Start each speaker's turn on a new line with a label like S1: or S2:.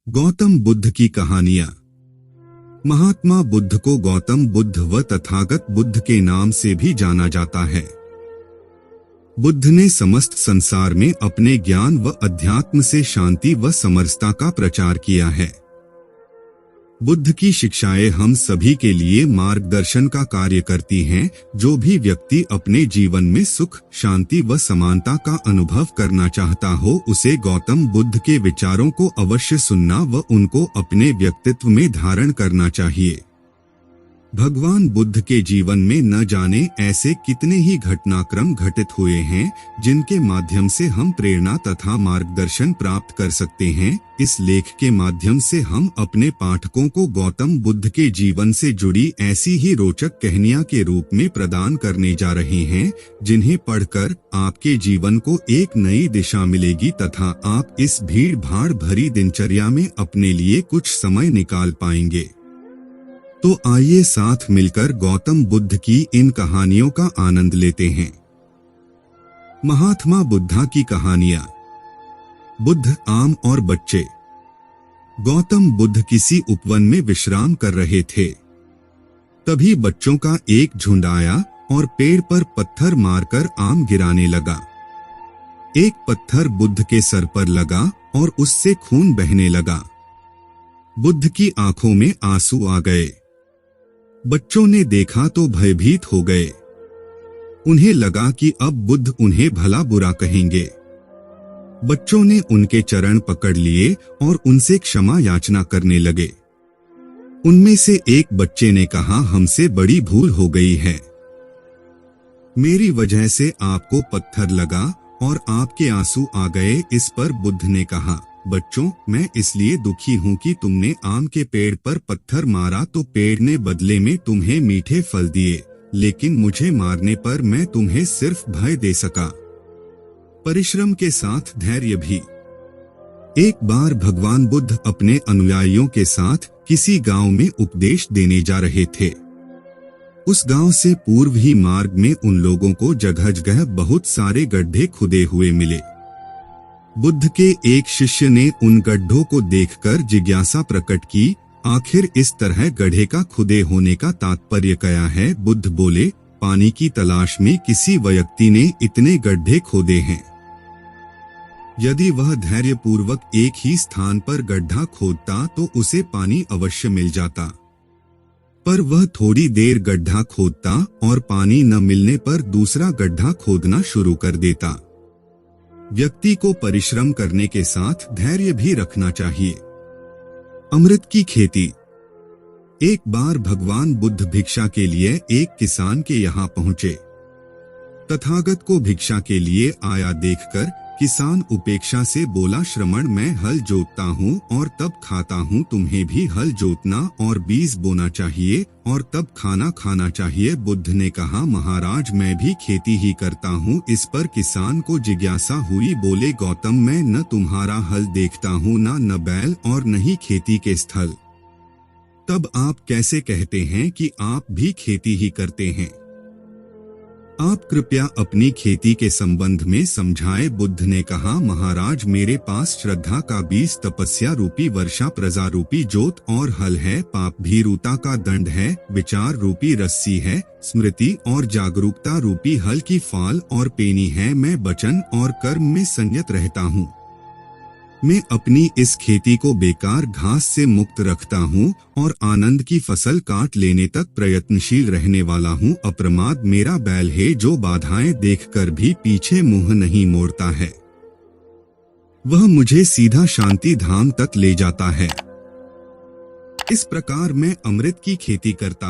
S1: गौतम बुद्ध की कहानियां। महात्मा बुद्ध को गौतम बुद्ध व तथागत बुद्ध के नाम से भी जाना जाता है। बुद्ध ने समस्त संसार में अपने ज्ञान व अध्यात्म से शांति व समरसता का प्रचार किया है। बुद्ध की शिक्षाएं हम सभी के लिए मार्गदर्शन का कार्य करती हैं। जो भी व्यक्ति अपने जीवन में सुख, शांति व समानता का अनुभव करना चाहता हो, उसे गौतम बुद्ध के विचारों को अवश्य सुनना व उनको अपने व्यक्तित्व में धारण करना चाहिए। भगवान बुद्ध के जीवन में न जाने ऐसे कितने ही घटनाक्रम घटित हुए हैं, जिनके माध्यम से हम प्रेरणा तथा मार्गदर्शन प्राप्त कर सकते हैं। इस लेख के माध्यम से हम अपने पाठकों को गौतम बुद्ध के जीवन से जुड़ी ऐसी ही रोचक कहानियां के रूप में प्रदान करने जा रहे हैं, जिन्हें पढ़कर आपके जीवन को एक नई दिशा मिलेगी तथा आप इस भीड़ भाड़ भरी दिनचर्या में अपने लिए कुछ समय निकाल पाएंगे। तो आइए साथ मिलकर गौतम बुद्ध की इन कहानियों का आनंद लेते हैं। महात्मा बुद्धा की कहानियां। बुद्ध, आम और बच्चे। गौतम बुद्ध किसी उपवन में विश्राम कर रहे थे। तभी बच्चों का एक झुंड आया और पेड़ पर पत्थर मारकर आम गिराने लगा। एक पत्थर बुद्ध के सर पर लगा और उससे खून बहने लगा। बुद्ध की आंखों में आंसू आ गए। बच्चों ने देखा तो भयभीत हो गए। उन्हें लगा कि अब बुद्ध उन्हें भला बुरा कहेंगे। बच्चों ने उनके चरण पकड़ लिए और उनसे क्षमा याचना करने लगे। उनमें से एक बच्चे ने कहा, हमसे बड़ी भूल हो गई है। मेरी वजह से आपको पत्थर लगा और आपके आंसू आ गए। इस पर बुद्ध ने कहा, बच्चों, मैं इसलिए दुखी हूँ कि तुमने आम के पेड़ पर पत्थर मारा तो पेड़ ने बदले में तुम्हें मीठे फल दिए, लेकिन मुझे मारने पर मैं तुम्हें सिर्फ भय दे सका, परिश्रम के साथ धैर्य भी। एक बार भगवान बुद्ध अपने अनुयायियों के साथ किसी गांव में उपदेश देने जा रहे थे। उस गांव से पूर्व ही मार्ग में उन लोगों को जगह जगह बहुत सारे गड्ढे खुदे हुए मिले। बुद्ध के एक शिष्य ने उन गड्ढों को देखकर जिज्ञासा प्रकट की, आखिर इस तरह गड्ढे का खुदे होने का तात्पर्य क्या है? बुद्ध बोले, पानी की तलाश में किसी व्यक्ति ने इतने गड्ढे खोदे हैं। यदि वह धैर्यपूर्वक एक ही स्थान पर गड्ढा खोदता तो उसे पानी अवश्य मिल जाता, पर वह थोड़ी देर गड्ढा खोदता और पानी न मिलने पर दूसरा गड्ढा खोदना शुरू कर देता। व्यक्ति को परिश्रम करने के साथ धैर्य भी रखना चाहिए। अमृत की खेती। एक बार भगवान बुद्ध भिक्षा के लिए एक किसान के यहाँ पहुँचे। तथागत को भिक्षा के लिए आया देखकर किसान उपेक्षा से बोला, श्रमण, मैं हल जोतता हूँ और तब खाता हूँ, तुम्हें भी हल जोतना और बीज बोना चाहिए और तब खाना खाना चाहिए। बुद्ध ने कहा, महाराज, मैं भी खेती ही करता हूँ। इस पर किसान को जिज्ञासा हुई। बोले, गौतम, मैं न तुम्हारा हल देखता हूँ, न बैल और न ही खेती के स्थल, तब आप कैसे कहते हैं कि आप भी खेती ही करते हैं? आप कृपया अपनी खेती के संबंध में समझाएं। बुद्ध ने कहा, महाराज, मेरे पास श्रद्धा का बीज, तपस्या रूपी वर्षा, प्रजा रूपी जोत और हल है, पाप भीरुता का दंड है, विचार रूपी रस्सी है, स्मृति और जागरूकता रूपी हल की फाल और पेनी है। मैं वचन और कर्म में संयत रहता हूँ। मैं अपनी इस खेती को बेकार घास से मुक्त रखता हूँ और आनंद की फसल काट लेने तक प्रयत्नशील रहने वाला हूँ। अप्रमाद मेरा बैल है, जो बाधाएं देखकर भी पीछे मुंह नहीं मोड़ता है। वह मुझे सीधा शांति धाम तक ले जाता है। इस प्रकार मैं अमृत की खेती करता